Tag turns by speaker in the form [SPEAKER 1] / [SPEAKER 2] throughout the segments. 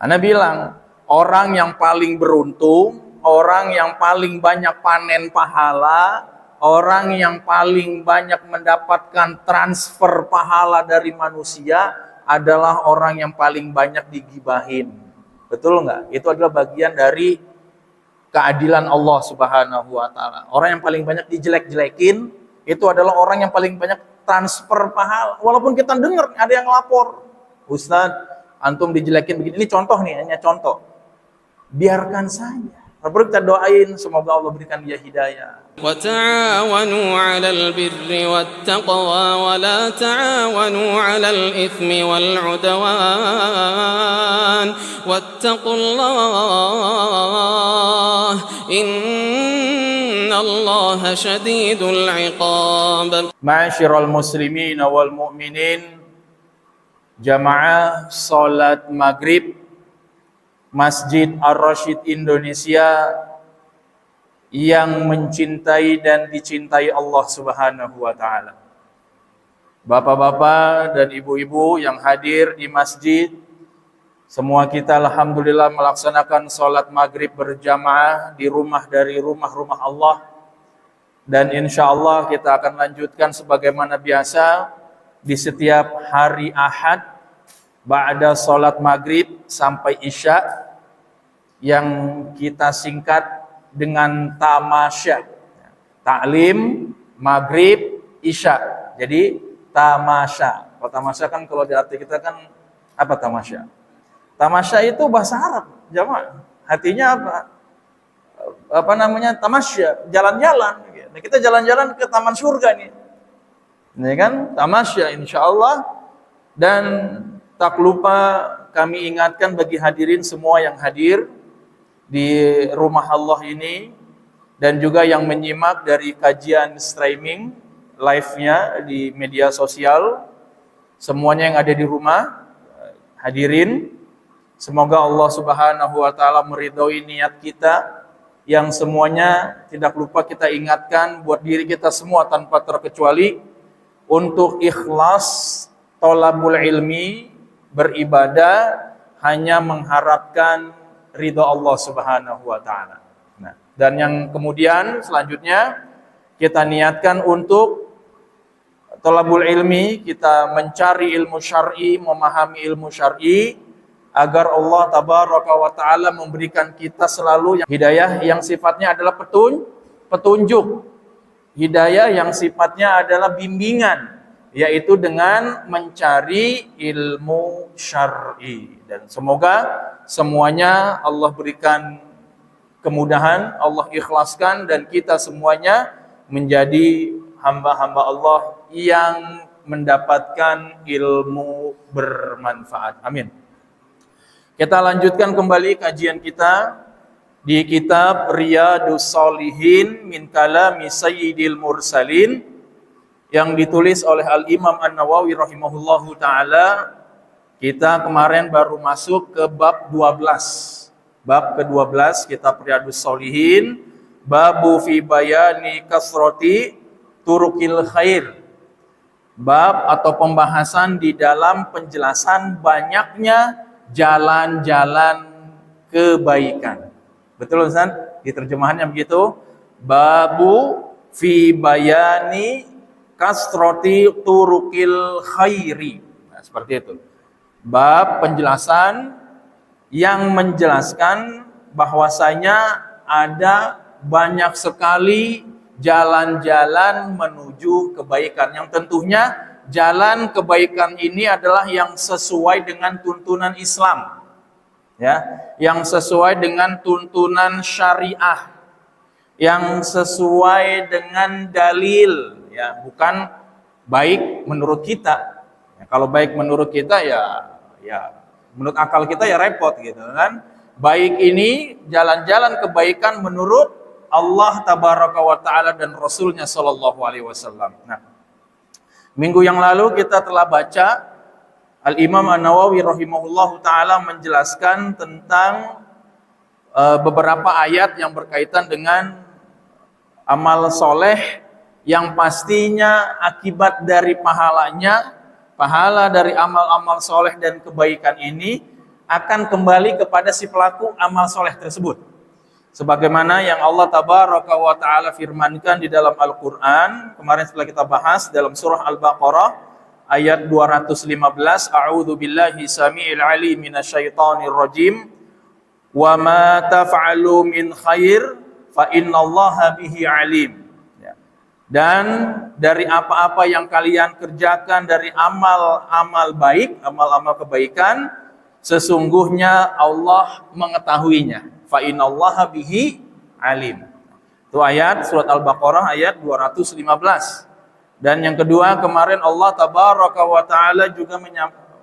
[SPEAKER 1] Ana bilang, orang yang paling beruntung, orang yang paling banyak panen pahala, orang yang paling banyak mendapatkan transfer pahala dari manusia adalah orang yang paling banyak digibahin. Betul nggak? Itu adalah bagian dari keadilan Allah Subhanahu wa taala. Orang yang paling banyak dijelek-jelekin itu adalah orang yang paling banyak transfer pahala. Walaupun kita dengar ada yang lapor, Ustadz, antum dijelekin begini. Ini contoh nih, hanya contoh. Biarkan saja. Lalu kita doain semoga Allah berikan dia hidayah.
[SPEAKER 2] وتعاونوا على البر والتقوى ولا تعاونوا على الإثم والعدوان واتقوا الله إن الله شديد العقاب.
[SPEAKER 1] Ma'asyiral muslimin wal mu'minin, jamaah salat maghrib Masjid Ar-Rasyid Indonesia yang mencintai dan dicintai Allah Subhanahu wa taala. Bapak-bapak dan ibu-ibu yang hadir di masjid, semua kita alhamdulillah melaksanakan salat maghrib berjamaah di rumah dari rumah-rumah Allah. Dan insya Allah kita akan lanjutkan sebagaimana biasa di setiap hari Ahad ba'da salat maghrib sampai isya yang kita singkat dengan tamasya. Ta'lim, maghrib, isya. Jadi tamasya. Kalau tamasya kan kalau di arti kita kan apa tamasya? Tamasya itu bahasa Arab, jamaah. Artinya apa? Apa namanya? Tamasya, jalan-jalan. Nah, kita jalan-jalan ke taman surga nih. Ini kan tamasya insyaallah. Dan tak lupa kami ingatkan bagi hadirin semua yang hadir di rumah Allah ini dan juga yang menyimak dari kajian streaming live-nya di media sosial, semuanya yang ada di rumah, hadirin, semoga Allah Subhanahu wa taala meridhoi niat kita yang semuanya tidak lupa kita ingatkan buat diri kita semua tanpa terkecuali untuk ikhlas thalabul ilmi, beribadah hanya mengharapkan ridha Allah Subhanahu wa taala. Nah, dan yang kemudian selanjutnya kita niatkan untuk thalabul ilmi, kita mencari ilmu syar'i, memahami ilmu syar'i agar Allah tabaraka wa taala memberikan kita selalu hidayah yang sifatnya adalah petunjuk. Hidayah yang sifatnya adalah bimbingan, yaitu dengan mencari ilmu syar'i. Dan semoga semuanya Allah berikan kemudahan, Allah ikhlaskan, dan kita semuanya menjadi hamba-hamba Allah yang mendapatkan ilmu bermanfaat. Amin. Kita lanjutkan kembali kajian kita di kitab Riyadhus Shalihin min kalami Sayyidil Mursalin yang ditulis oleh Al-Imam An-Nawawi rahimahullahu ta'ala. Kita kemarin baru masuk ke bab 12. Bab ke-12 kitab Riyadhus Shalihin, babu fi bayani kasrati turukil khair. Bab atau pembahasan di dalam penjelasan banyaknya jalan-jalan kebaikan. Betul Ustaz? Di terjemahannya begitu. Babu fi bayani kasrati turukil khairi. Nah, seperti itu. Bab penjelasan yang menjelaskan bahwasanya ada banyak sekali jalan-jalan menuju kebaikan yang tentunya jalan kebaikan ini adalah yang sesuai dengan tuntunan Islam, ya, yang sesuai dengan tuntunan syariah, yang sesuai dengan dalil, ya, bukan baik menurut kita. Ya, kalau baik menurut kita ya menurut akal kita ya repot gitu kan. Baik ini jalan-jalan kebaikan menurut Allah tabaraka wa taala dan Rasulnya sallallahu alaihi wasallam. Nah, minggu yang lalu kita telah baca Al-Imam An-Nawawi rahimahullahu taala menjelaskan tentang beberapa ayat yang berkaitan dengan amal soleh yang pastinya akibat dari pahala dari amal-amal soleh dan kebaikan ini akan kembali kepada si pelaku amal soleh tersebut. Sebagaimana yang Allah Tabaraka wa Ta'ala firmankan di dalam Al-Quran, kemarin setelah kita bahas dalam surah Al-Baqarah ayat 215, A'udzu billahi samii'il 'aliim minasyaitonir rajim, wa ma taf'alu min khair fa innallaha bihi 'alim. Dan dari apa-apa yang kalian kerjakan dari amal-amal baik, amal-amal kebaikan, sesungguhnya Allah mengetahuinya. Fa innallaha bihi alim. Itu ayat surat Al-Baqarah ayat 215. Dan yang kedua, kemarin Allah Tabaraka wa Ta'ala juga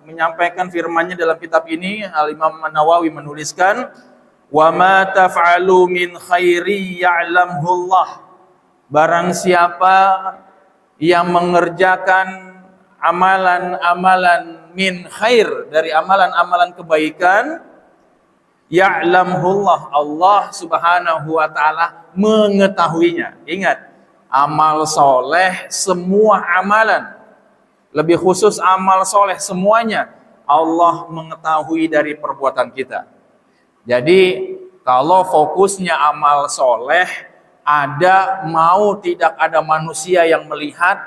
[SPEAKER 1] menyampaikan firman-Nya dalam kitab ini. Al-Imam An-Nawawi menuliskan, wa ma taf'alu min khairi ya'lamhullah. Barang siapa yang mengerjakan amalan-amalan min khair, dari amalan-amalan kebaikan, ya'lamhullah, Allah Subhanahu wa Ta'ala mengetahuinya. Ingat, amal soleh, semua amalan, lebih khusus amal soleh semuanya, Allah mengetahui dari perbuatan kita. Jadi kalau fokusnya amal soleh, ada mau tidak ada manusia yang melihat,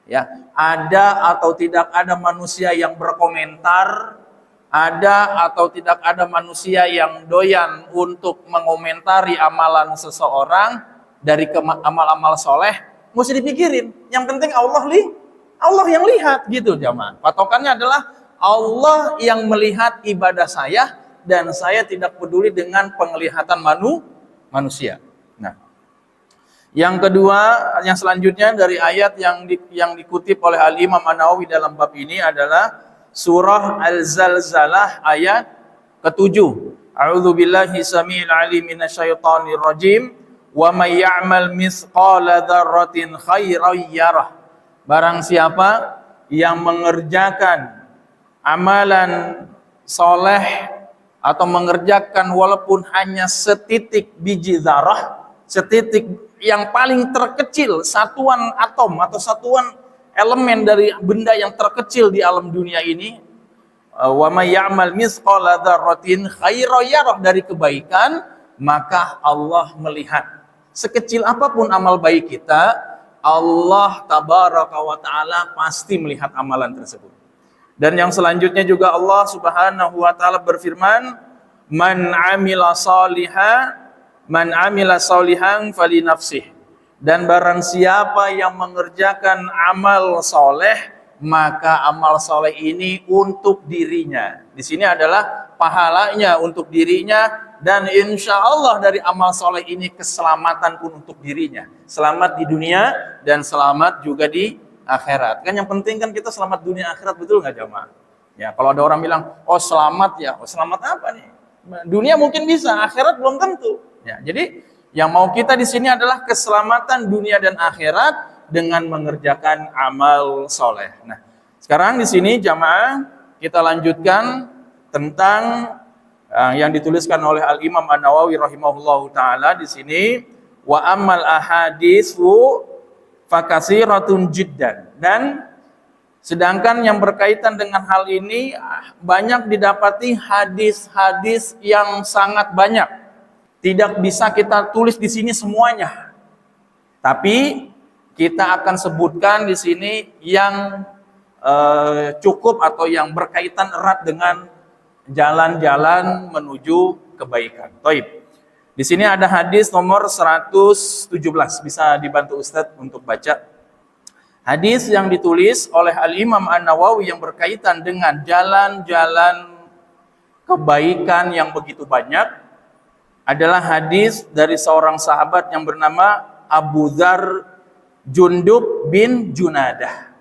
[SPEAKER 1] ya, ada atau tidak ada manusia yang berkomentar, ada atau tidak ada manusia yang doyan untuk mengomentari amalan seseorang dari amal-amal soleh, mesti dipikirin. Yang penting Allah yang lihat, gitu jamaah. Patokannya adalah Allah yang melihat ibadah saya, dan saya tidak peduli dengan penglihatan manusia. Nah, yang kedua, yang selanjutnya dari ayat yang dikutip oleh Al-Imam An-Nawawi dalam bab ini adalah surah Al-Zalzalah ayat ke-7. A'udzu billahi samii'il 'aliim minasyaitonir rajim. Wa may ya'mal mithqala dzarratin khairan yarah. Barang siapa yang mengerjakan amalan soleh atau mengerjakan walaupun hanya setitik biji zarah, setitik yang paling terkecil, satuan atom atau satuan elemen dari benda yang terkecil di alam dunia ini, wa may ya'mal mithqala dzarratin khairan yarah, dari kebaikan, maka Allah melihat. Sekecil apapun amal baik kita, Allah Tabaraka wa Ta'ala pasti melihat amalan tersebut. Dan yang selanjutnya juga Allah Subhanahu wa Ta'ala berfirman, man amila salihan fali nafsih. Dan barang siapa yang mengerjakan amal soleh, maka amal soleh ini untuk dirinya. Di sini adalah pahalanya untuk dirinya, dan insya Allah dari amal soleh ini keselamatan pun untuk dirinya. Selamat di dunia dan selamat juga di akhirat. Kan yang penting kan kita selamat dunia akhirat, betul nggak jamaah? Ya, kalau ada orang bilang, oh selamat ya, oh selamat apa nih? Dunia mungkin bisa, akhirat belum tentu. Ya, jadi yang mau kita di sini adalah keselamatan dunia dan akhirat dengan mengerjakan amal soleh. Nah, sekarang di sini jamaah kita lanjutkan tentang yang dituliskan oleh Al-Imam An-Nawawi rahimahullahu taala di sini, wa amal ahaditsu fakasiratun jiddan. Dan sedangkan yang berkaitan dengan hal ini banyak didapati hadis-hadis yang sangat banyak. Tidak bisa kita tulis di sini semuanya. Tapi kita akan sebutkan di sini yang cukup atau yang berkaitan erat dengan jalan-jalan menuju kebaikan. Baik. Di sini ada hadis nomor 117, bisa dibantu Ustadz untuk baca. Hadis yang ditulis oleh Al-Imam An-Nawawi yang berkaitan dengan jalan-jalan kebaikan yang begitu banyak adalah hadis dari seorang sahabat yang bernama Abu Dzar Jundub bin Junadah.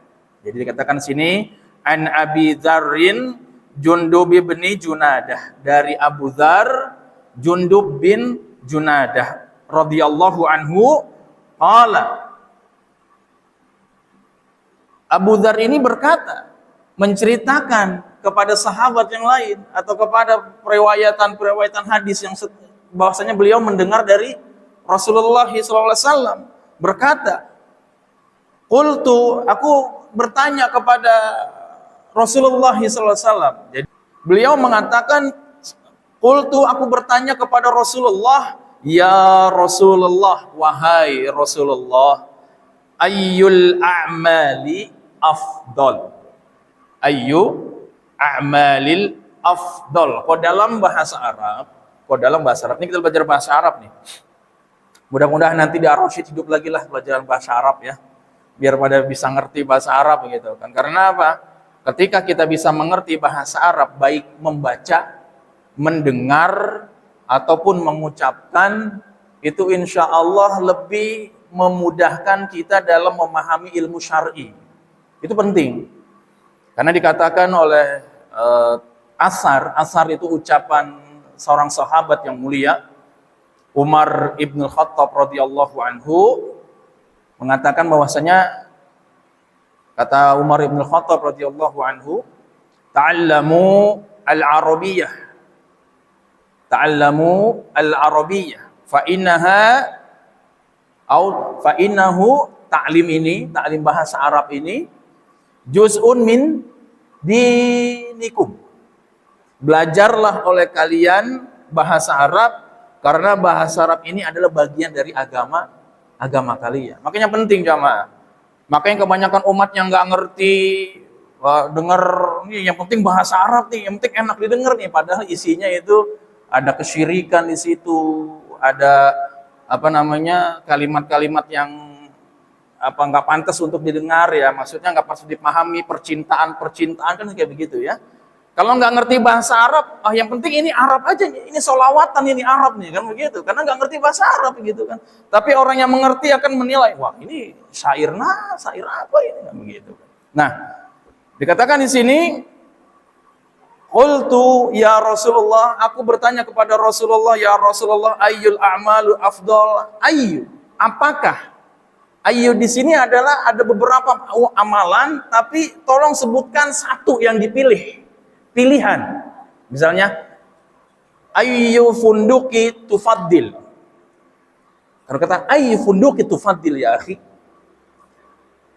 [SPEAKER 1] Jadi dikatakan sini an Abi Dzarrin Jundub bin Junadah, dari Abu Dzar Jundub bin Junadah radhiyallahu anhu qala. Abu Dzar ini berkata, menceritakan kepada sahabat yang lain atau kepada periwayatan hadis yang bahwasanya beliau mendengar dari Rasulullah SAW berkata, qultu, aku bertanya kepada Rasulullah SAW. Beliau mengatakan, qultu, aku bertanya kepada Rasulullah, ya Rasulullah, wahai Rasulullah, ayyul a'mali afdal? Ayyu a'malil afdal? Kalau dalam bahasa Arab, ini kita belajar bahasa Arab nih. Mudah-mudahan nanti di Ar-Rasyid hidup lagi lah pelajaran bahasa Arab ya. Biar pada bisa ngerti bahasa Arab gitu kan. Karena apa? Ketika kita bisa mengerti bahasa Arab, baik membaca, mendengar, ataupun mengucapkan, itu insya Allah lebih memudahkan kita dalam memahami ilmu syar'i. Itu penting. Karena dikatakan oleh Asar itu ucapan seorang sahabat yang mulia, Umar ibn Khattab radhiyallahu anhu, mengatakan bahwasanya, kata Umar ibn Khattab radhiyallahu anhu, ta'allamu al-arabiyyah, fa innahu, ta'lim bahasa Arab ini, juz'un min dinikum. Belajarlah oleh kalian bahasa Arab, karena bahasa Arab ini adalah bagian dari agama kalian. Makanya penting jamaah. Makanya kebanyakan umat yang nggak ngerti dengar nih, yang penting bahasa Arab nih, yang penting enak didengar nih, padahal isinya itu ada kesyirikan di situ, ada kalimat-kalimat yang nggak pantas untuk didengar ya, maksudnya nggak pantas dipahami, percintaan kan kayak begitu ya. Kalau nggak ngerti bahasa Arab, yang penting ini Arab aja, ini solawatan, ini Arab nih, kan begitu. Karena nggak ngerti bahasa Arab gitu kan. Tapi orang yang mengerti akan menilai, wah ini syair apa ini, kan begitu. Nah, dikatakan di sini, qultu ya Rasulullah, aku bertanya kepada Rasulullah, ya Rasulullah, ayyul a'malu afdal? Apakah? Ayyu di sini adalah ada beberapa amalan, tapi tolong sebutkan satu yang dipilih. Pilihan. Misalnya, ayyu funduki tufaddil. Kalau kata ayyu funduki tufaddil ya akhi,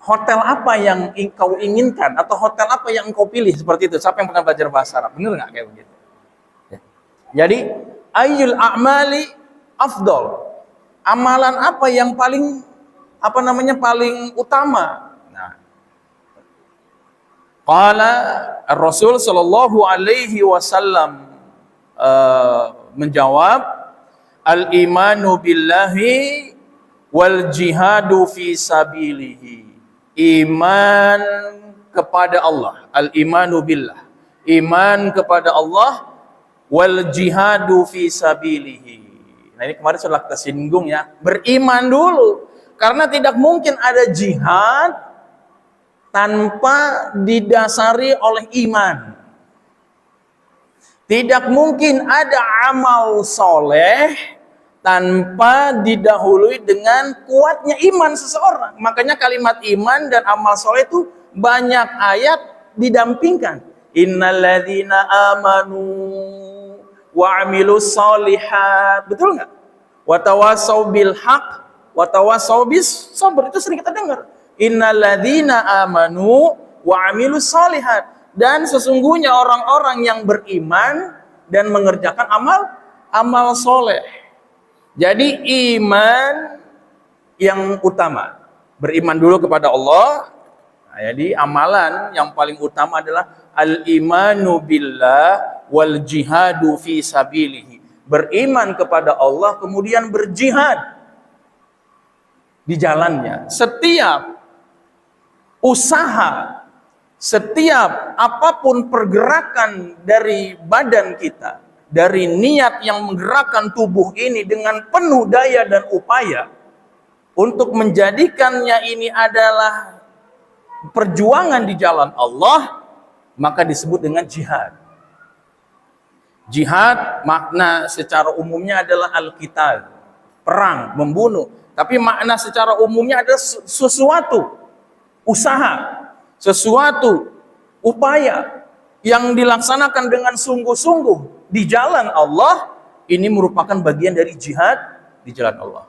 [SPEAKER 1] hotel apa yang engkau inginkan atau hotel apa yang engkau pilih, seperti itu. Siapa yang pernah belajar bahasa Arab? Benar nggak kayak begitu? Ya. Jadi, ayyul a'mali afdal. Amalan apa yang paling utama? Qala Rasul sallallahu alaihi wasallam menjawab, al-imanu billahi wal jihadu fi sabilihi. Iman kepada Allah, al-imanu billah, iman kepada Allah, wal jihadu fi sabilihi. Nah, ini kemarin sudah kita singgung ya, beriman dulu. Karena tidak mungkin ada jihad tanpa didasari oleh iman. Tidak mungkin ada amal soleh tanpa didahului dengan kuatnya iman seseorang. Makanya kalimat iman dan amal soleh itu banyak ayat didampingkan. Innalladzina amanu wa amilus solihat. Betul nggak? Wa tawassaw bil haq wa tawassaw bis sabr. Itu sering kita dengar. Innalladzina amanu wa amilus solihat. Dan sesungguhnya orang-orang yang beriman dan mengerjakan amal soleh. Jadi iman yang utama. Beriman dulu kepada Allah. Nah, jadi amalan yang paling utama adalah al-imanu billah wal jihadu fi sabilihi. Beriman kepada Allah kemudian berjihad di jalannya. Setiap usaha, setiap apapun pergerakan dari badan kita, dari niat yang menggerakkan tubuh ini dengan penuh daya dan upaya untuk menjadikannya ini adalah perjuangan di jalan Allah, maka disebut dengan jihad. Jihad makna secara umumnya adalah al-qital, perang, membunuh. Tapi makna secara umumnya adalah sesuatu usaha, sesuatu upaya yang dilaksanakan dengan sungguh-sungguh di jalan Allah. Ini merupakan bagian dari jihad di jalan Allah.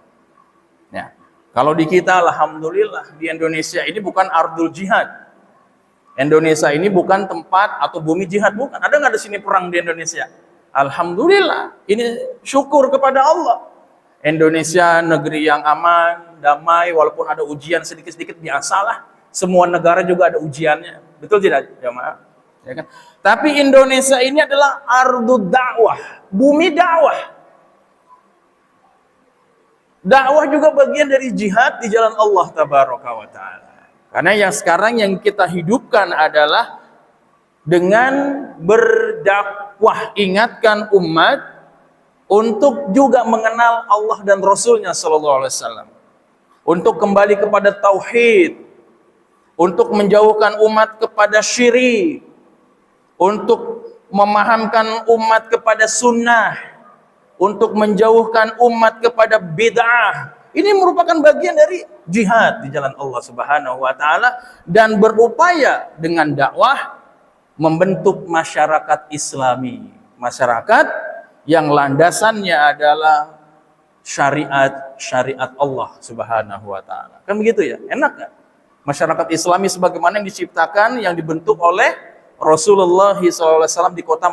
[SPEAKER 1] Ya, kalau di kita alhamdulillah di Indonesia ini bukan ardul jihad. Indonesia ini bukan tempat atau bumi jihad, bukan. Ada nggak di sini perang di Indonesia? Alhamdulillah, ini syukur kepada Allah. Indonesia negeri yang aman, damai, walaupun ada ujian sedikit-sedikit biasalah. Semua negara juga ada ujiannya. Betul tidak, jamaah? Ya kan? Tapi Indonesia ini adalah ardud dakwah, bumi dakwah. Dakwah juga bagian dari jihad di jalan Allah tabaraka wa ta'ala. Karena yang sekarang yang kita hidupkan adalah dengan berdakwah, ingatkan umat untuk juga mengenal Allah dan Rasulnya sallallahu alaihi wasallam, untuk kembali kepada tauhid, untuk menjauhkan umat kepada syirik, untuk memahamkan umat kepada sunnah, untuk menjauhkan umat kepada bid'ah. Ini merupakan bagian dari jihad di jalan Allah Subhanahu wa taala, dan berupaya dengan dakwah membentuk masyarakat Islami, masyarakat yang landasannya adalah syariat Allah Subhanahu wa taala. Kan begitu ya? Enak kan? Masyarakat Islami sebagaimana yang diciptakan, yang dibentuk oleh Rasulullah SAW di kota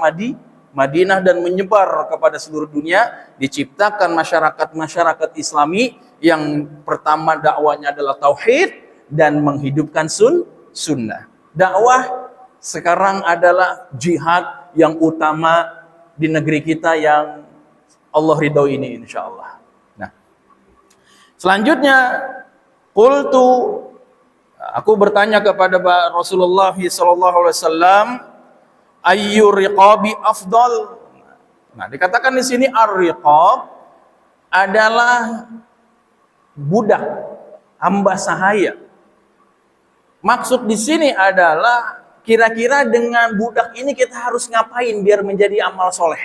[SPEAKER 1] Madinah dan menyebar kepada seluruh dunia, diciptakan masyarakat Islami yang pertama dakwanya adalah tauhid dan menghidupkan sunnah. Dakwah sekarang adalah jihad yang utama di negeri kita yang Allah ridho ini, insya Allah. Nah, selanjutnya, aku bertanya kepada Rasulullah SAW, ayyu riqabi afdal. Nah, dikatakan di sini ar-riqab adalah budak, hamba sahaya. Maksud di sini adalah kira-kira dengan budak ini kita harus ngapain biar menjadi amal soleh?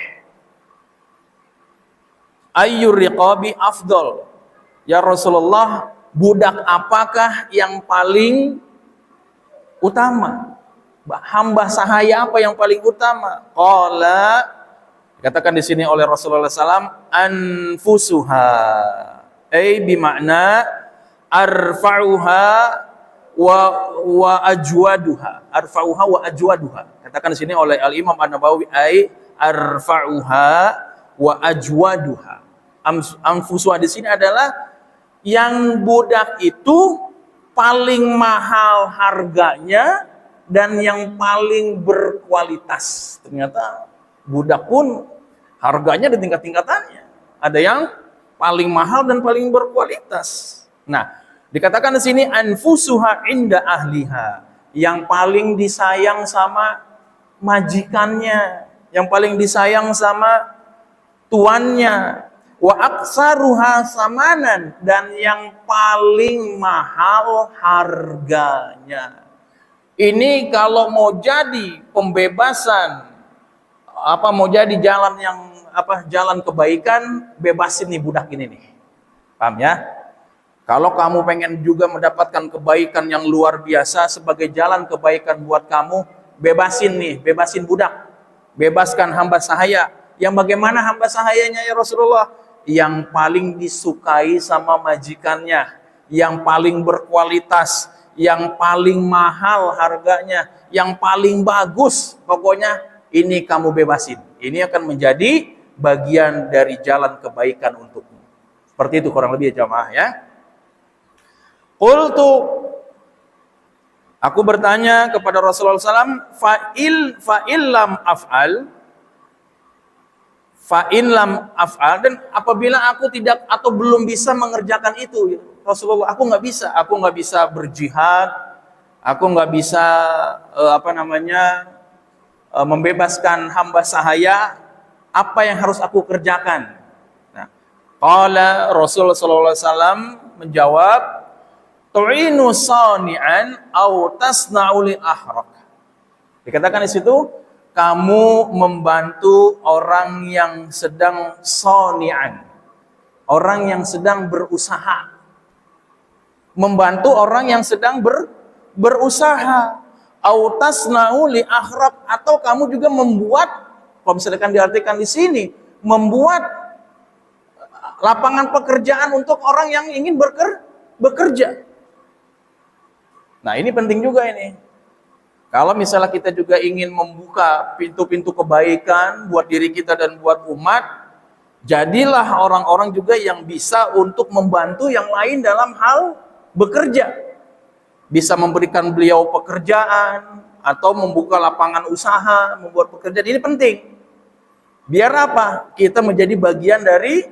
[SPEAKER 1] Ayyur riqabi afdal. Ya Rasulullah, budak apakah yang paling utama? Hamba sahaya apa yang paling utama? Qala, dikatakan di sini oleh Rasulullah SAW, anfusuha. Bimakna arfa'uha wa ajwaduha. Arfa'uha wa ajwaduha. Katakan di sini oleh Al-Imam An-Nawawi, arfa'uha wa ajwaduha. Anfusuha di sini adalah yang budak itu paling mahal harganya dan yang paling berkualitas. Ternyata budak pun harganya ada tingkat-tingkatannya. Ada yang paling mahal dan paling berkualitas. Nah, dikatakan di sini anfusuha inda ahliha, yang paling disayang sama majikannya, yang paling disayang sama tuannya. Wa aksaruha samanan, dan yang paling mahal harganya. Ini kalau mau jadi pembebasan, mau jadi jalan yang jalan kebaikan, bebasin nih budak ini nih. Paham ya? Kalau kamu pengen juga mendapatkan kebaikan yang luar biasa sebagai jalan kebaikan buat kamu, bebasin budak. Bebaskan hamba sahaya. Yang bagaimana hamba sahayanya ya Rasulullah? Yang paling disukai sama majikannya, yang paling berkualitas, yang paling mahal harganya, yang paling bagus. Pokoknya ini kamu bebasin. Ini akan menjadi bagian dari jalan kebaikan untukmu. Seperti itu kurang lebih ya jamaah ya. Aku bertanya kepada Rasulullah SAW, fa'in lam af'al, dan apabila aku tidak atau belum bisa mengerjakan itu, Rasulullah, aku nggak bisa berjihad, aku nggak bisa membebaskan hamba sahaya, apa yang harus aku kerjakan? Nah, qala Rasulullah SAW menjawab, tu'inu sani'an aw tasna'u li ahrak. Dikatakan di situ, kamu membantu orang yang sedang sani'an, orang yang sedang berusaha. Membantu orang yang sedang berusaha. Aw tasna'u li ahrak, atau kamu juga membuat, kalau misalkan diartikan di sini, membuat lapangan pekerjaan untuk orang yang ingin bekerja. Nah, ini penting juga ini. Kalau misalnya kita juga ingin membuka pintu-pintu kebaikan buat diri kita dan buat umat, jadilah orang-orang juga yang bisa untuk membantu yang lain dalam hal bekerja. Bisa memberikan beliau pekerjaan atau membuka lapangan usaha, membuat pekerjaan. Ini penting. Biar apa? Kita menjadi bagian dari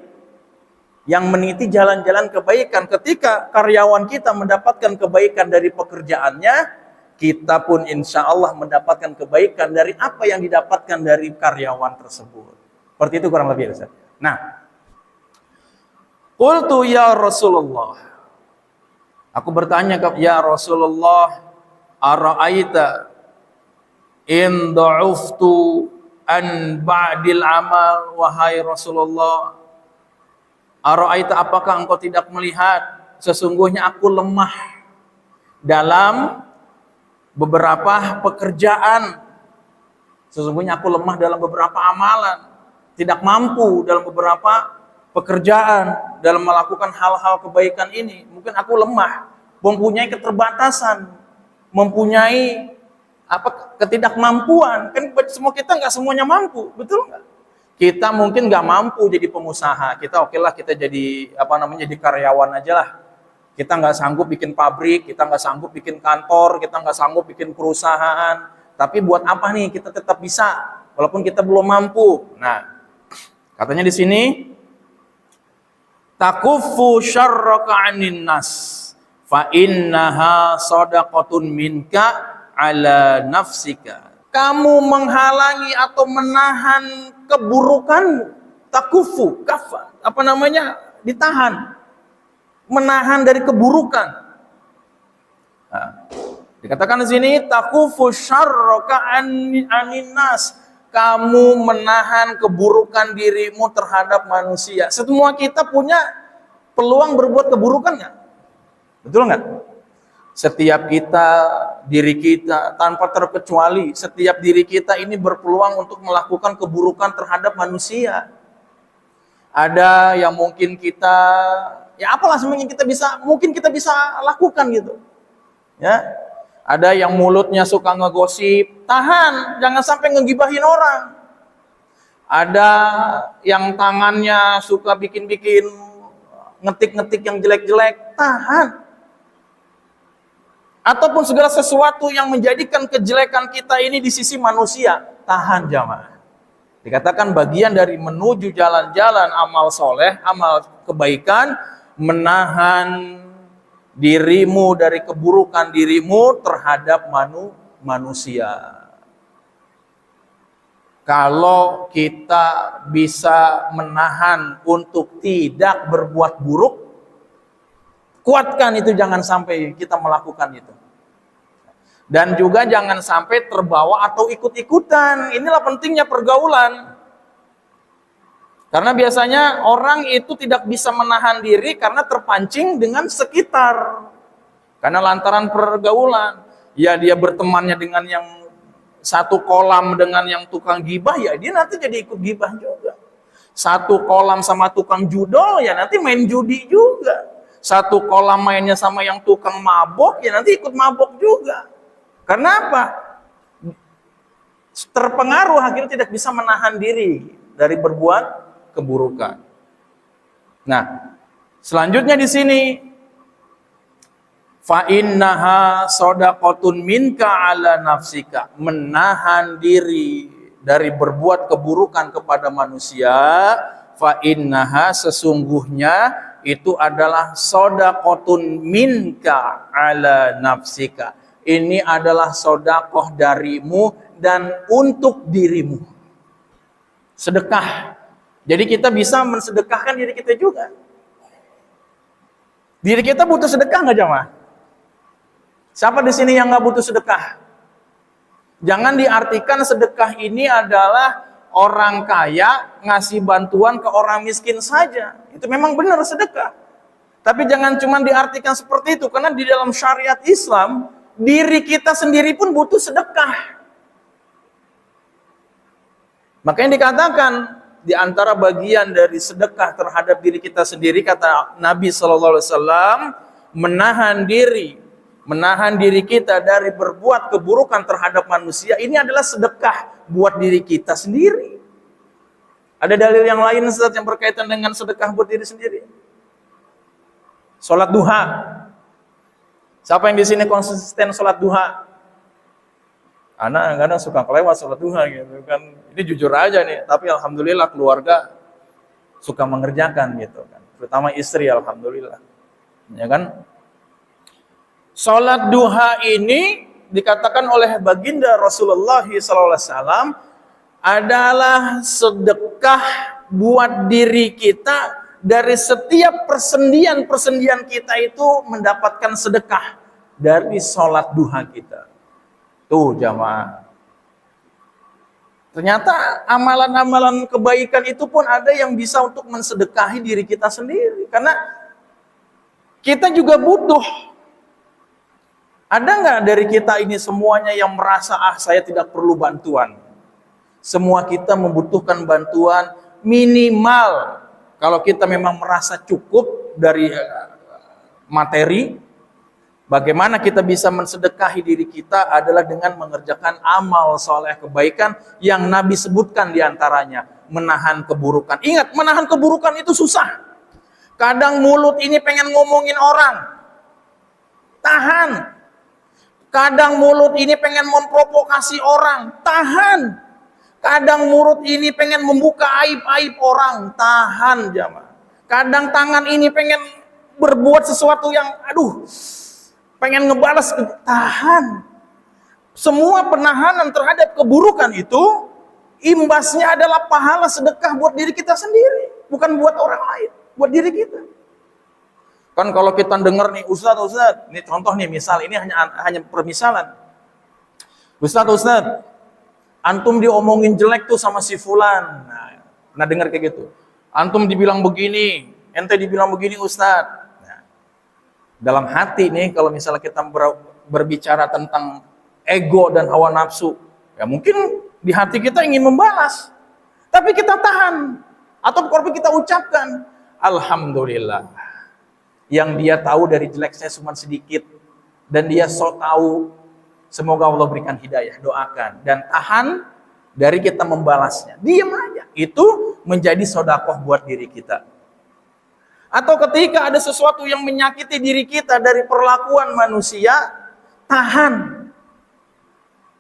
[SPEAKER 1] yang meniti jalan-jalan kebaikan. Ketika karyawan kita mendapatkan kebaikan dari pekerjaannya, kita pun insya Allah mendapatkan kebaikan dari apa yang didapatkan dari karyawan tersebut. Seperti itu kurang lebih, Ustaz. Nah, qultu ya Rasulullah, aku bertanya ke ya Rasulullah, ara'aita in da'uftu an ba'dil amal, wahai Rasulullah, ara'aita, apakah engkau tidak melihat sesungguhnya aku lemah dalam beberapa pekerjaan, sesungguhnya aku lemah dalam beberapa amalan, tidak mampu dalam beberapa pekerjaan, dalam melakukan hal-hal kebaikan ini. Mungkin aku lemah, mempunyai keterbatasan, mempunyai ketidakmampuan. Kan semua kita nggak semuanya mampu, betul nggak? Kita mungkin nggak mampu jadi pengusaha, kita okelah kita jadi jadi karyawan aja lah. Kita nggak sanggup bikin pabrik, kita nggak sanggup bikin kantor, kita nggak sanggup bikin perusahaan. Tapi buat apa nih kita tetap bisa, walaupun kita belum mampu. Nah, katanya di sini, takuffu syarraka 'anin nas, fa innaha shadaqatun minka ala nafsika. Kamu menghalangi atau menahan keburukanmu. Takuffu, kafa, ditahan. Menahan dari keburukan. Nah, dikatakan di sini takufu syarraka anin nas. Kamu menahan keburukan dirimu terhadap manusia. Semua kita punya peluang berbuat keburukan nggak? Betul nggak? Setiap kita, diri kita, tanpa terkecuali, setiap diri kita ini berpeluang untuk melakukan keburukan terhadap manusia. Ada yang mungkin kita, ya apalah semuanya mungkin kita bisa lakukan gitu. Ya. Ada yang mulutnya suka ngegosip, tahan, jangan sampai ngegibahin orang. Ada yang tangannya suka bikin-bikin ngetik-ngetik yang jelek-jelek, tahan. Ataupun segala sesuatu yang menjadikan kejelekan kita ini di sisi manusia, tahan jamaah. Dikatakan bagian dari menuju jalan-jalan amal soleh, amal kebaikan, menahan dirimu dari keburukan dirimu terhadap manusia. Kalau kita bisa menahan untuk tidak berbuat buruk, kuatkan itu, jangan sampai kita melakukan itu. Dan juga jangan sampai terbawa atau ikut-ikutan. Inilah pentingnya pergaulan. Karena biasanya orang itu tidak bisa menahan diri karena terpancing dengan sekitar. Karena lantaran pergaulan. Ya dia bertemannya dengan yang satu kolam dengan yang tukang gibah, ya dia nanti jadi ikut gibah juga. Satu kolam sama tukang judol, ya nanti main judi juga. Satu kolam mainnya sama yang tukang mabok, ya nanti ikut mabok juga. Karena apa? Terpengaruh, akhirnya tidak bisa menahan diri dari berbuat keburukan. Nah, selanjutnya di sini, fa innaha shadaqatun minka ala nafsika, menahan diri dari berbuat keburukan kepada manusia. Fa innaha, sesungguhnya itu adalah shadaqatun minka ala nafsika. Ini adalah sedekah darimu dan untuk dirimu. Sedekah. Jadi kita bisa mensedekahkan diri kita juga. Diri kita butuh sedekah nggak jamaah? Siapa di sini yang nggak butuh sedekah? Jangan diartikan sedekah ini adalah orang kaya ngasih bantuan ke orang miskin saja. Itu memang benar sedekah. Tapi jangan cuma diartikan seperti itu, karena di dalam syariat Islam, diri kita sendiri pun butuh sedekah. Makanya dikatakan di antara bagian dari sedekah terhadap diri kita sendiri, kata Nabi SAW, menahan diri menahan diri kita dari berbuat keburukan terhadap manusia, ini adalah sedekah buat diri kita sendiri. Ada dalil yang lain Ustaz yang berkaitan dengan sedekah buat diri sendiri? Salat duha. Siapa yang di sini konsisten salat duha? Anak kadang suka kelewat salat duha gitu kan. Ini jujur aja nih, tapi alhamdulillah keluarga suka mengerjakan gitu kan. Terutama istri, alhamdulillah. Ya kan? Salat duha ini dikatakan oleh baginda Rasulullah SAW adalah sedekah buat diri kita. Dari setiap persendian kita itu mendapatkan sedekah dari salat duha kita. Tuh jamaah. Ternyata amalan-amalan kebaikan itu pun ada yang bisa untuk mensedekahi diri kita sendiri. Karena kita juga butuh. Ada nggak dari kita ini semuanya yang merasa, saya tidak perlu bantuan? Semua kita membutuhkan bantuan minimal. Kalau kita memang merasa cukup dari materi, bagaimana kita bisa mensedekahi diri kita adalah dengan mengerjakan amal soleh kebaikan yang Nabi sebutkan diantaranya. Menahan keburukan. Ingat, menahan keburukan itu susah. Kadang mulut ini pengen ngomongin orang. Tahan. Kadang mulut ini pengen memprovokasi orang. Tahan. Kadang mulut ini pengen membuka aib-aib orang. Tahan jamaah. Kadang tangan ini pengen berbuat sesuatu yang pengen ngebalas. Tahan. Semua penahanan terhadap keburukan itu imbasnya adalah pahala sedekah buat diri kita sendiri, bukan buat orang lain, buat diri kita. Kan kalau kita dengar nih, Ustaz, ini contoh nih, misal ini hanya permisalan. Ustaz, antum diomongin jelek tuh sama si fulan. Nah dengar kayak gitu. Antum dibilang begini, ente dibilang begini Ustaz. Nah, dalam hati nih, kalau misalnya kita berbicara tentang ego dan hawa nafsu, ya mungkin di hati kita ingin membalas, tapi kita tahan. Atau kalau kita ucapkan, alhamdulillah, yang dia tahu dari jelek saya cuma sedikit, dan dia tahu. Semoga Allah berikan hidayah, doakan. Dan tahan dari kita membalasnya. Diam aja. Itu menjadi sedekah buat diri kita. Atau ketika ada sesuatu yang menyakiti diri kita dari perlakuan manusia, tahan.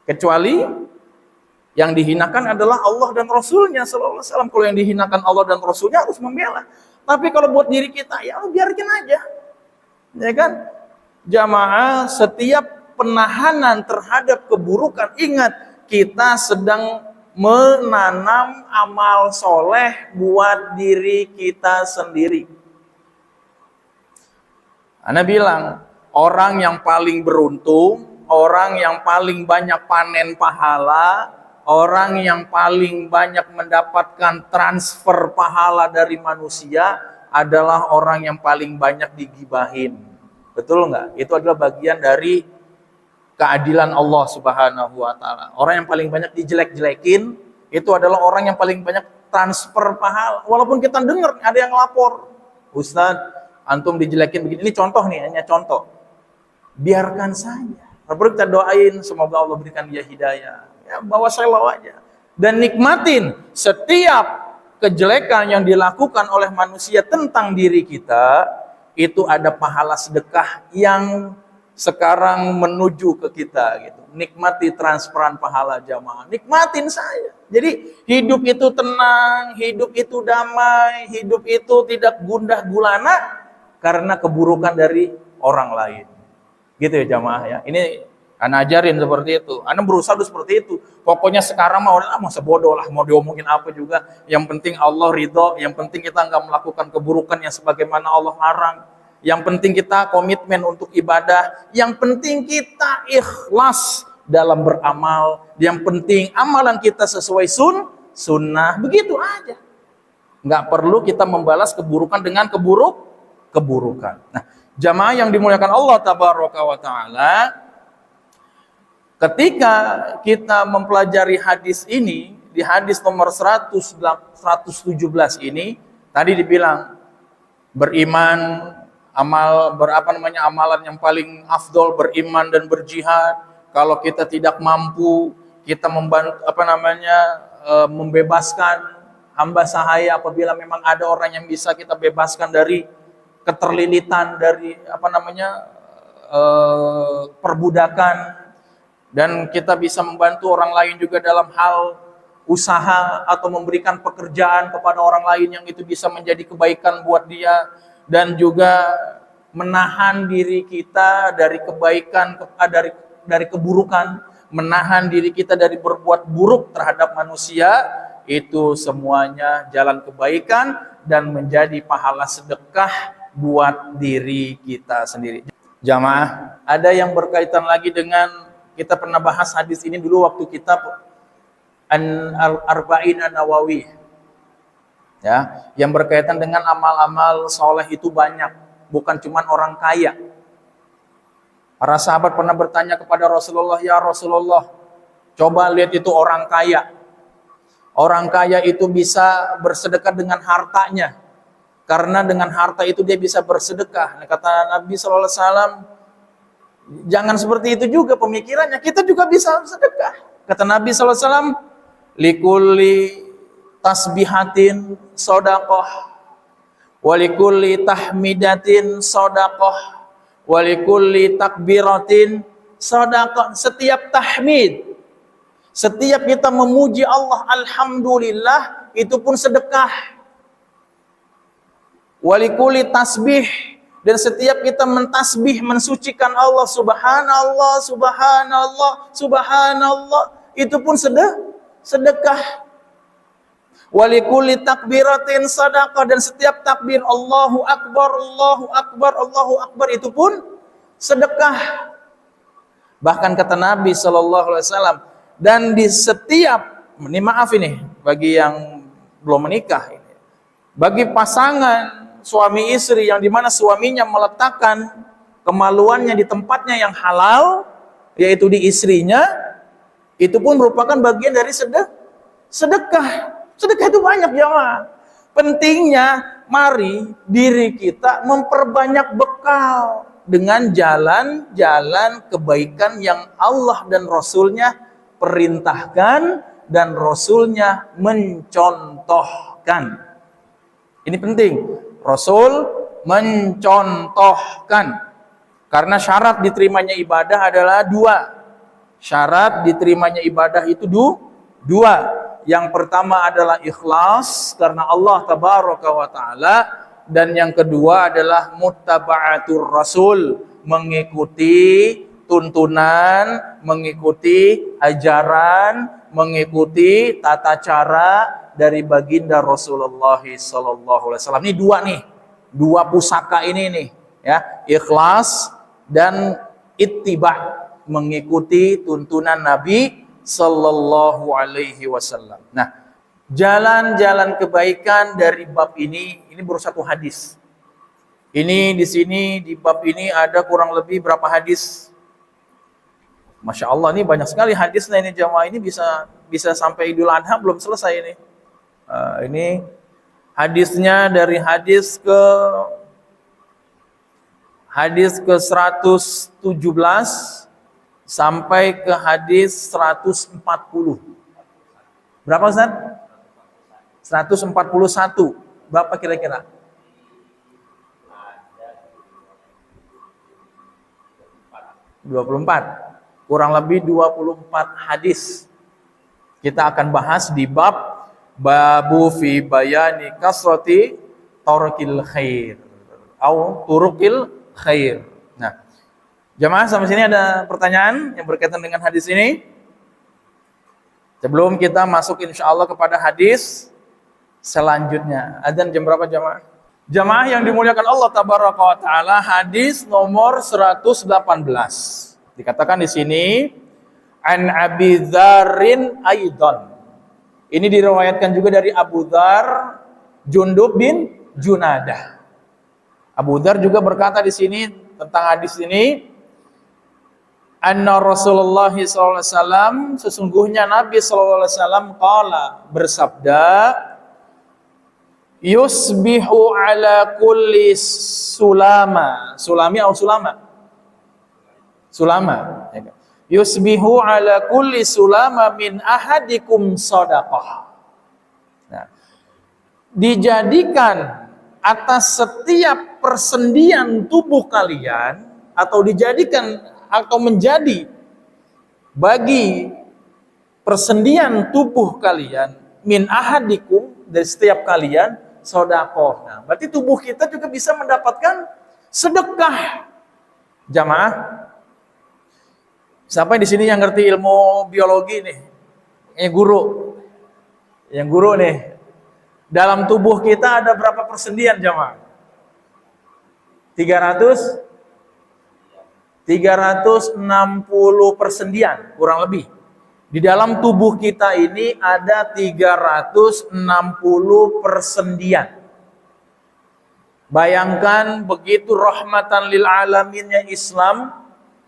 [SPEAKER 1] Kecuali yang dihinakan adalah Allah dan Rasulnya sallallahu alaihi wasallam. Kalau yang dihinakan Allah dan Rasulnya harus membela. Tapi kalau buat diri kita, ya biarkan aja. Ya kan? Jamaah, setiap penahanan terhadap keburukan, ingat, kita sedang menanam amal soleh buat diri kita sendiri. Ana bilang, orang yang paling beruntung, orang yang paling banyak panen pahala, orang yang paling banyak mendapatkan transfer pahala dari manusia adalah orang yang paling banyak digibahin. Betul nggak? Itu adalah bagian dari keadilan Allah Subhanahu wa taala. Orang yang paling banyak dijelek-jelekin itu adalah orang yang paling banyak transfer pahala. Walaupun kita dengar ada yang lapor, Ustaz, antum dijelekin begini. Ini contoh nih, hanya contoh. Biarkan saja. Lalu kita doain semoga Allah berikan dia hidayah. Ya, bawa selo aja. Dan nikmatin setiap kejelekan yang dilakukan oleh manusia tentang diri kita, itu ada pahala sedekah yang sekarang menuju ke kita gitu. Nikmati transferan pahala jamaah. Nikmatin saja. Jadi hidup itu tenang, hidup itu damai, hidup itu tidak gundah gulana karena keburukan dari orang lain. Gitu ya jamaah ya. Ini ana ajarin seperti itu. Ana berusaha seperti itu. Pokoknya sekarang mah masa bodoh lah, mau diomongin apa juga. Yang penting Allah ridho, yang penting kita nggak melakukan keburukan yang sebagaimana Allah larang. Yang penting kita komitmen untuk ibadah. Yang penting kita ikhlas dalam beramal. Yang penting amalan kita sesuai sunnah. Begitu aja. Nggak perlu kita membalas keburukan dengan keburukan. Nah, jamaah yang dimuliakan Allah Tabaraka wa Ta'ala, ketika kita mempelajari hadis ini, di hadis nomor 117 ini, tadi dibilang, beriman amalan yang paling afdol beriman dan berjihad. Kalau kita tidak mampu, kita membantu membebaskan hamba sahaya apabila memang ada orang yang bisa kita bebaskan dari keterlilitan, dari perbudakan, dan kita bisa membantu orang lain juga dalam hal usaha atau memberikan pekerjaan kepada orang lain yang itu bisa menjadi kebaikan buat dia, dan juga menahan diri kita dari kebaikan, dari keburukan, menahan diri kita dari berbuat buruk terhadap manusia. Itu semuanya jalan kebaikan dan menjadi pahala sedekah buat diri kita sendiri. Jamaah, ada yang berkaitan lagi dengan, kita pernah bahas hadis ini dulu waktu kitab Arba'in An-Nawawi, ya, yang berkaitan dengan amal-amal soleh itu banyak, bukan cuma orang kaya. Para sahabat pernah bertanya kepada Rasulullah, ya Rasulullah, coba lihat itu orang kaya. Orang kaya itu bisa bersedekah dengan hartanya, karena dengan harta itu dia bisa bersedekah. Kata Nabi SAW, jangan seperti itu juga pemikirannya, kita juga bisa sedekah. Kata Nabi SAW, likulli tasbihatin sodaqoh, walikulli tahmidatin sodaqoh, walikulli takbiratin sodaqoh. Setiap tahmid, setiap kita memuji Allah, alhamdulillah, itu pun sedekah. Walikuli tasbih, dan setiap kita mentasbih, mensucikan Allah, subhanallah, subhanallah, subhanallah, itu pun sedekah. Walikuli takbiratin sadaqah, dan setiap takbir Allahu Akbar, Allahu Akbar, Allahu Akbar, itu pun sedekah. Bahkan kata Nabi SAW, dan di setiap, ini maaf ini bagi yang belum menikah, bagi pasangan suami istri yang dimana suaminya meletakkan kemaluannya di tempatnya yang halal, yaitu di istrinya, itu pun merupakan bagian dari sedekah. Sedekah itu banyak, jamaah. Pentingnya mari diri kita memperbanyak bekal dengan jalan-jalan kebaikan yang Allah dan Rasulnya perintahkan dan Rasulnya mencontohkan. Ini penting. Rasul mencontohkan. Karena syarat diterimanya ibadah adalah dua. Syarat diterimanya ibadah itu dua. Yang pertama adalah ikhlas karena Allah tabaraka wa ta'ala, dan yang kedua adalah muttaba'atur rasul, mengikuti tuntunan, mengikuti ajaran, mengikuti tata cara dari baginda Rasulullah sallallahu alaihi wasallam. Ini dua pusaka ini nih, ya, ikhlas dan ittiba, mengikuti tuntunan Nabi sallallahu alaihi wasallam. Nah, jalan-jalan kebaikan dari bab ini baru satu hadis. Ini di sini di bab ini ada kurang lebih berapa hadis? Masya Allah, ini banyak sekali hadisnya ini jamaah, ini bisa sampai Idul Adha belum selesai ini. Ini hadisnya dari hadis ke 117 sampai ke hadis 140. Berapa Ustaz? 141. Berapa kira-kira? Kurang lebih 24 hadis. Kita akan bahas di bab babu fi bayani kasrati turukil khair atau turukil khair. Nah, jamaah sampai sini ada pertanyaan yang berkaitan dengan hadis ini? Sebelum kita masuk insyaallah kepada hadis selanjutnya. Adzan jam berapa jamaah? Jamaah yang dimuliakan Allah tabaraka wa taala, hadis nomor 118. Dikatakan di sini an Abi Dzarrin aidan. Ini diriwayatkan juga dari Abu Dzar, Jundub bin Junadah. Abu Dzar juga berkata di sini tentang hadis ini, anna Rasulullah sallallahu alaihi wasallam, sesungguhnya Nabi sallallahu alaihi wasallam qala, bersabda, Yusbihu ala kulli sulama. Sulami atau sulama? Sulama. Yusbihu ala kulli sulama min ahadikum shadaqah. Nah, dijadikan atas setiap persendian tubuh kalian, atau dijadikan atau menjadi bagi persendian tubuh kalian, min ahadikum, dari setiap kalian, sedekah. Nah, berarti tubuh kita juga bisa mendapatkan sedekah. Jamaah, siapa di sini yang ngerti ilmu biologi nih? Yang guru nih. Dalam tubuh kita ada berapa persendian, jamaah? 360 persendian, kurang lebih. Di dalam tubuh kita ini ada 360 persendian. Bayangkan begitu rahmatan lil alaminnya Islam,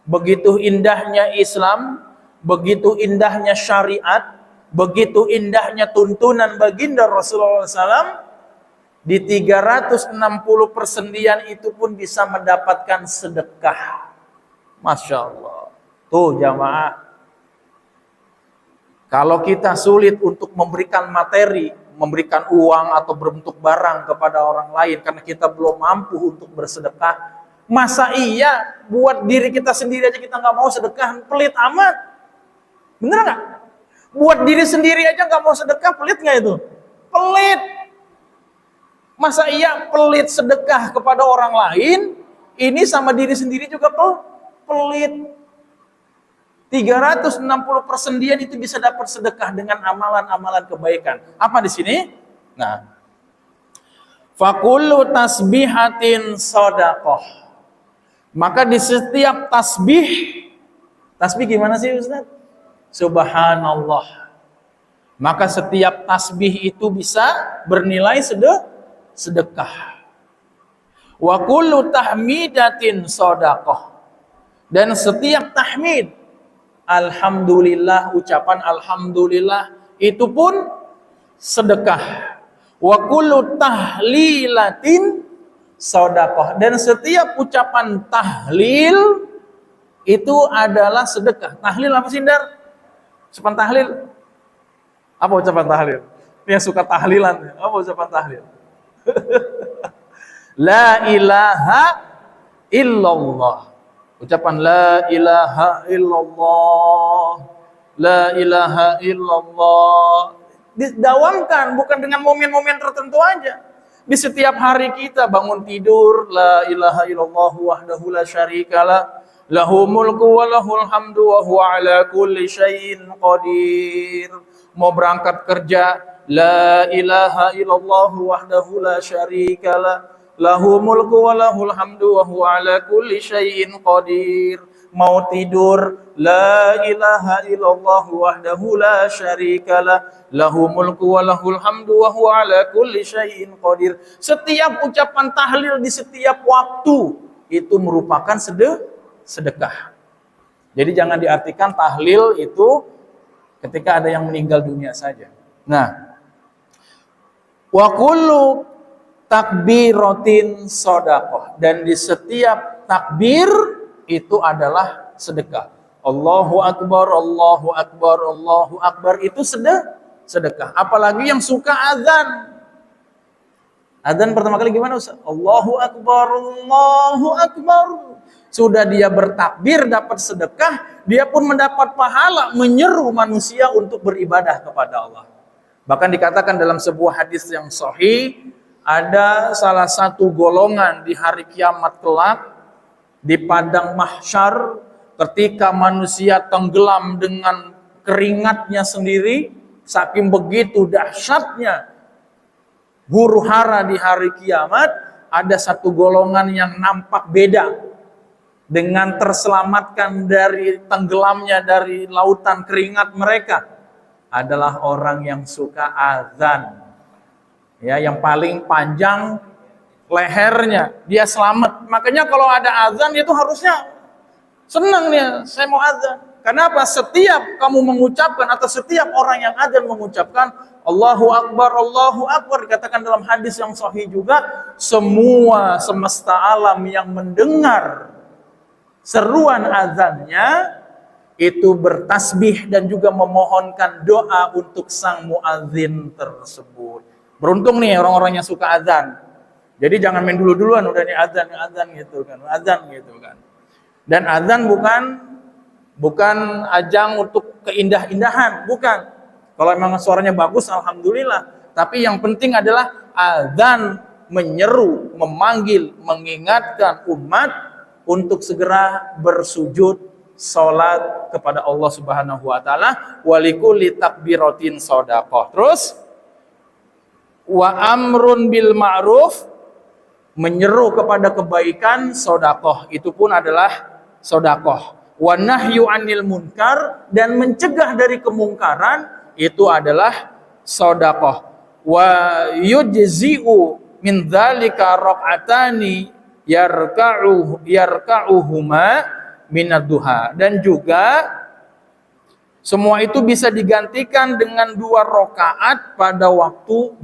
[SPEAKER 1] begitu indahnya Islam, begitu indahnya syariat, begitu indahnya tuntunan baginda Rasulullah SAW, di 360 persendian itu pun bisa mendapatkan sedekah. Masya Allah. Tuh jamaah, kalau kita sulit untuk memberikan materi, memberikan uang atau berbentuk barang kepada orang lain karena kita belum mampu untuk bersedekah, masa iya buat diri kita sendiri aja kita nggak mau sedekah? Pelit amat. Bener nggak? Buat diri sendiri aja nggak mau sedekah, pelit nggak itu? Pelit. Masa iya pelit sedekah kepada orang lain, ini sama diri sendiri juga pelit. 360 persendian itu bisa dapat sedekah dengan amalan-amalan kebaikan. Apa di sini? Nah, fakullu tasbihatin shadaqah. Maka di setiap tasbih gimana sih Ustaz? Subhanallah. Maka setiap tasbih itu bisa bernilai sedekah. Wa kullu tahmidatin shadaqah. Dan setiap tahmid, alhamdulillah, ucapan alhamdulillah itu pun sedekah. Wa kullu tahlilatin shadaqah. Dan setiap ucapan tahlil itu adalah sedekah. Tahlil apa sih, Dar? Ucapan tahlil. Apa ucapan tahlil? Ini yang suka tahlilan. Apa ucapan tahlil? La ilaha illallah. Ucapan la ilaha illallah, la ilaha illallah. Didawamkan bukan dengan momen-momen tertentu aja. Di setiap hari kita bangun tidur, la ilaha illallah wahdahu la syarikalah, lahu mulku wa lahul hamdu wa huwa ala kulli syai'in qadir. Mau berangkat kerja, la ilaha illallah wahdahu la syarikalah, lahu mulku wa lahul hamdu wa huwa ala kulli syai'in qadir. Mau tidur, la ilaha illallah wahdahu la syarikalah, lahu mulku wa lahul hamdu wa huwa ala kulli syai'in qadir. Setiap ucapan tahlil di setiap waktu itu merupakan sedekah. Jadi jangan diartikan tahlil itu ketika ada yang meninggal dunia saja. Nah, wa kullu takbiratin shadaqah. Dan di setiap takbir itu adalah sedekah. Allahu akbar, Allahu akbar, Allahu akbar itu sedekah. Apalagi yang suka azan. Azan pertama kali gimana Ustaz? Allahu akbar, Allahu akbar. Sudah dia bertakbir dapat sedekah, dia pun mendapat pahala menyeru manusia untuk beribadah kepada Allah. Bahkan dikatakan dalam sebuah hadis yang sahih, ada salah satu golongan di hari kiamat kelak di padang mahsyar, ketika manusia tenggelam dengan keringatnya sendiri, saking begitu dahsyatnya huru hara di hari kiamat, ada satu golongan yang nampak beda dengan terselamatkan dari tenggelamnya dari lautan keringat mereka, adalah orang yang suka azan. Ya, yang paling panjang lehernya, dia selamat. Makanya kalau ada azan itu harusnya senang nih, saya mau azan. Kenapa? Setiap kamu mengucapkan atau setiap orang yang adzan mengucapkan Allahu Akbar, dikatakan dalam hadis yang sahih juga, semua semesta alam yang mendengar seruan azannya itu bertasbih dan juga memohonkan doa untuk sang muadzin tersebut. Beruntung nih orang-orang yang suka azan. Jadi jangan main dulu-duluan udah nih azan gitu kan. Azan gitu kan. Dan azan bukan ajang untuk keindah-indahan, bukan. Kalau memang suaranya bagus alhamdulillah, tapi yang penting adalah azan menyeru, memanggil, mengingatkan umat untuk segera bersujud salat kepada Allah Subhanahu wa taala, walikulli takbiratin shadaqah. Terus wa amrun bil ma'ruf, menyeru kepada kebaikan, sedekah itu pun adalah sedekah. Wa nahyu 'anil munkar, dan mencegah dari kemungkaran itu adalah sedekah. Wa yujzi'u min dzalika raq'atani yarka'uhuma minad duha, dan juga semua itu bisa digantikan dengan 2 rakaat pada waktu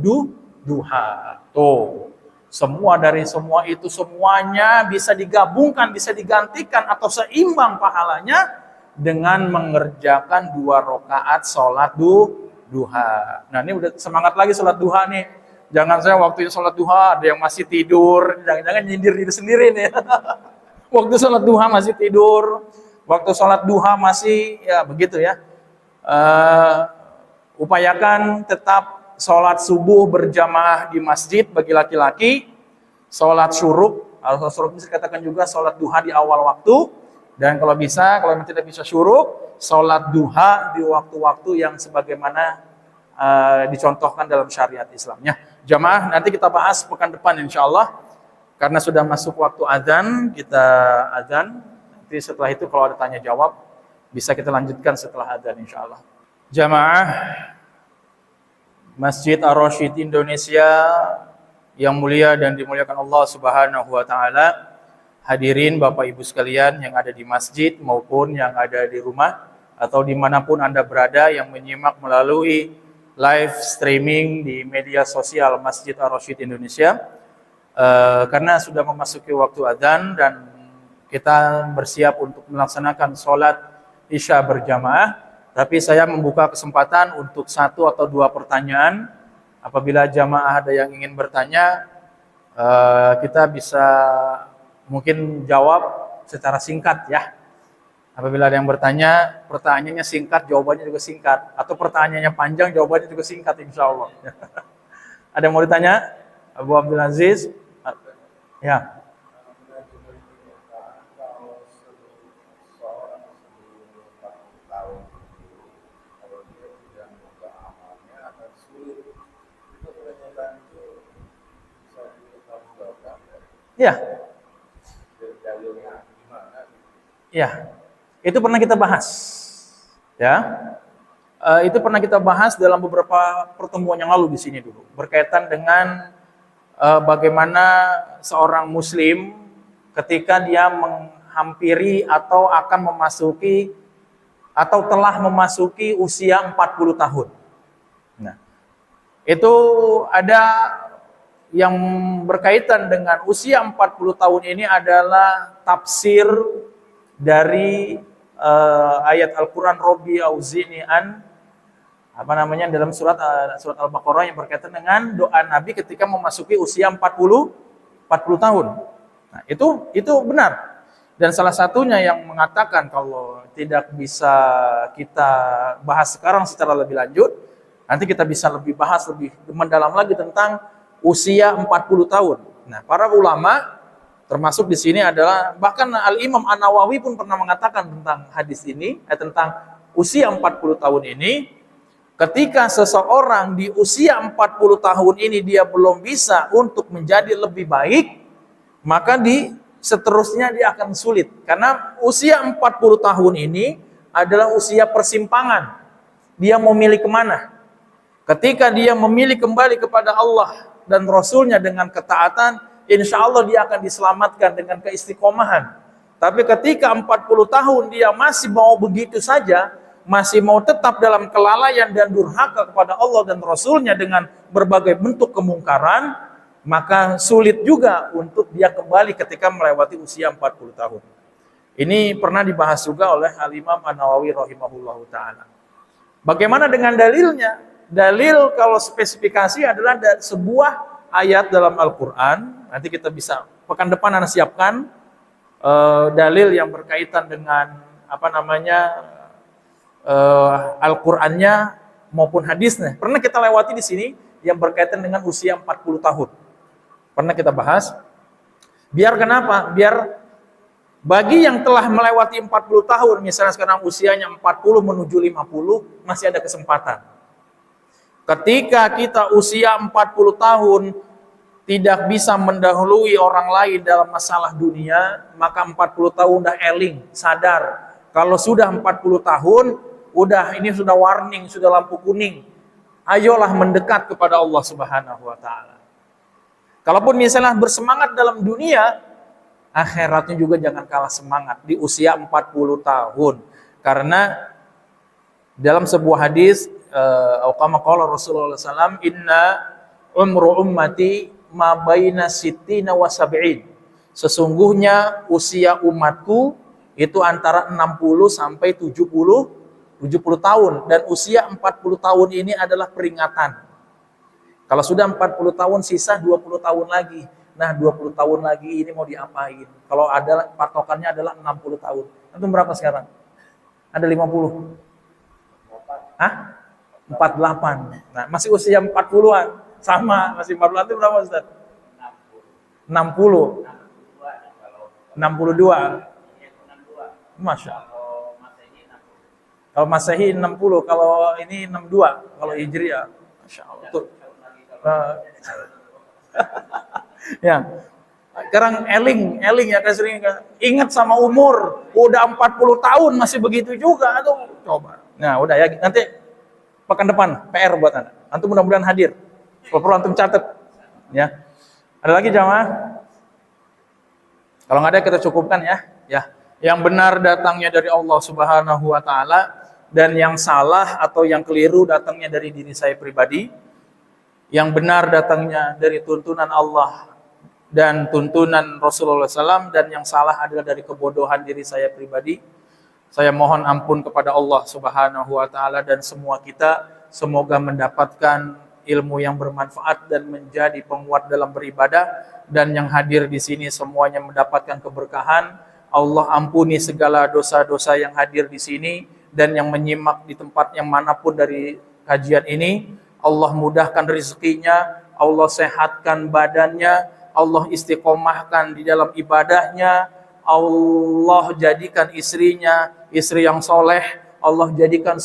[SPEAKER 1] duha. Tuh. Semua dari semua itu semuanya bisa digabungkan, bisa digantikan atau seimbang pahalanya dengan mengerjakan 2 rakaat sholat duha. Nah ini udah semangat lagi sholat duha nih. Jangan saya waktu sholat duha ada yang masih tidur, jangan-jangan nyindir diri sendiri nih. Waktu sholat duha masih tidur, waktu sholat duha masih ya begitu ya. Upayakan tetap sholat subuh berjamaah di masjid bagi laki-laki, sholat syuruk, atau syuruk bisa dikatakan juga sholat duha di awal waktu, dan kalau bisa, kalau tidak bisa syuruk, sholat duha di waktu-waktu yang sebagaimana dicontohkan dalam syariat Islamnya. Jamaah nanti kita bahas pekan depan insya Allah, karena sudah masuk waktu azan, kita azan. Nanti setelah itu kalau ada tanya jawab, bisa kita lanjutkan setelah azan insya Allah. Jamaah Masjid Ar-Rasyid Indonesia yang mulia dan dimuliakan Allah Subhanahu wa taala, hadirin Bapak Ibu sekalian yang ada di masjid maupun yang ada di rumah atau dimanapun Anda berada yang menyimak melalui live streaming di media sosial Masjid Ar-Rasyid Indonesia. Karena sudah memasuki waktu azan dan kita bersiap untuk melaksanakan sholat Isya berjamaah. Tapi saya membuka kesempatan untuk 1 atau 2 pertanyaan. Apabila jamaah ada yang ingin bertanya, kita bisa mungkin jawab secara singkat ya. Apabila ada yang bertanya, pertanyaannya singkat, jawabannya juga singkat. Atau pertanyaannya panjang, jawabannya juga singkat insya Allah. Ada yang mau ditanya? Abu Abdul Aziz? Ya. Ya. Ya. Itu pernah kita bahas. Ya. Itu pernah kita bahas dalam beberapa pertemuan yang lalu di sini dulu, berkaitan dengan bagaimana seorang muslim ketika dia menghampiri atau akan memasuki atau telah memasuki usia 40 tahun. Nah, itu ada yang berkaitan dengan usia 40 tahun ini adalah tafsir dari ayat Al-Quran Robbi Auzini an dalam surat Al-Baqarah yang berkaitan dengan doa Nabi ketika memasuki usia 40 tahun. Nah, itu benar. Dan salah satunya yang mengatakan kalau tidak bisa kita bahas sekarang secara lebih lanjut, nanti kita bisa lebih bahas lebih mendalam lagi tentang usia 40 tahun. Nah, para ulama termasuk di sini adalah bahkan Al-Imam An-Nawawi pun pernah mengatakan tentang hadis ini, tentang usia 40 tahun ini, ketika seseorang di usia 40 tahun ini dia belum bisa untuk menjadi lebih baik, maka seterusnya dia akan sulit. Karena usia 40 tahun ini adalah usia persimpangan. Dia mau milih kemana? Ketika dia memilih kembali kepada Allah dan Rasulnya dengan ketaatan, insya Allah dia akan diselamatkan dengan keistiqomahan. Tapi ketika 40 tahun dia masih mau begitu saja, masih mau tetap dalam kelalaian dan durhaka kepada Allah dan Rasulnya dengan berbagai bentuk kemungkaran, maka sulit juga untuk dia kembali ketika melewati usia 40 tahun. Ini pernah dibahas juga oleh Al-Imam An-Nawawi rahimahullahu ta'ala. Bagaimana dengan dalilnya? Dalil kalau spesifikasi adalah sebuah ayat dalam Al-Quran. Nanti kita bisa, pekan depan Anda siapkan dalil yang berkaitan dengan Al-Qur'annya maupun hadisnya. Pernah kita lewati di sini yang berkaitan dengan usia 40 tahun. Pernah kita bahas. Biar kenapa? Biar bagi yang telah melewati 40 tahun, misalnya sekarang usianya 40 menuju 50, masih ada kesempatan. Ketika kita usia 40 tahun tidak bisa mendahului orang lain dalam masalah dunia, maka 40 tahun udah eling, sadar. Kalau sudah 40 tahun, udah ini sudah warning, sudah lampu kuning. Ayolah mendekat kepada Allah Subhanahu wa taala. Kalaupun misalnya bersemangat dalam dunia, akhiratnya juga jangan kalah semangat di usia 40 tahun. Karena dalam sebuah hadis, qala Rasulullah SAW, inna umru ummati ma baina sittina wa sab'in. Sesungguhnya usia umatku itu antara 60 sampai 70 tahun, dan usia 40 tahun ini adalah peringatan. Kalau sudah 40 tahun sisa 20 tahun lagi. Nah, 20 tahun lagi ini mau diapain? Kalau ada patokannya adalah 60 tahun. Itu berapa sekarang? Ada 50. Hah? 48. Nah, masih usia 40-an. Sama, masih 40 itu berapa Ustaz? 60. 62. Masya Allah. Kalau Masehi 60, kalau ini 62, kalau Hijriah. Masya Allah. Tuh. Ya. Sekarang eling ya, sering ingat sama umur. Udah 40 tahun masih begitu juga tuh. Coba. Nah, udah ya, nanti pekan depan PR buat Anda. Antum mudah-mudahan hadir. Kalau perlu antum catat, ya. Ada lagi jamaah? Kalau nggak ada kita cukupkan ya. Ya, yang benar datangnya dari Allah Subhanahu Wa Taala, dan yang salah atau yang keliru datangnya dari diri saya pribadi. Yang benar datangnya dari tuntunan Allah dan tuntunan Rasulullah SAW, dan yang salah adalah dari kebodohan diri saya pribadi. Saya mohon ampun kepada Allah Subhanahu Wa Taala dan semua kita. Semoga mendapatkan ilmu yang bermanfaat dan menjadi penguat dalam beribadah, dan yang hadir di sini semuanya mendapatkan keberkahan. Allah ampuni segala dosa-dosa yang hadir di sini dan yang menyimak di tempat yang manapun dari kajian ini. Allah mudahkan rezekinya, Allah sehatkan badannya, Allah istiqomahkan di dalam ibadahnya, Allah jadikan istrinya istri yang soleh, Allah jadikan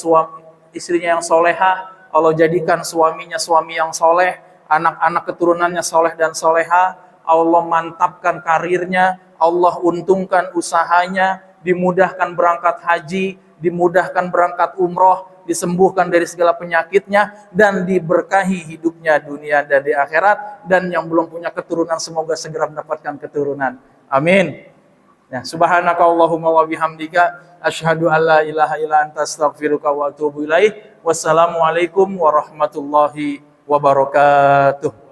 [SPEAKER 1] istrinya yang solehah, Allah jadikan suaminya suami yang soleh, anak-anak keturunannya soleh dan soleha. Allah mantapkan karirnya, Allah untungkan usahanya, dimudahkan berangkat haji, dimudahkan berangkat umroh, disembuhkan dari segala penyakitnya, dan diberkahi hidupnya dunia dan di akhirat. Dan yang belum punya keturunan semoga segera mendapatkan keturunan. Amin. Ya, subhanaka Allahumma wa bihamdika asyhadu an la ilaha illa anta astaghfiruka wa atubu ilaik. Wassalamualaikum warahmatullahi wabarakatuh.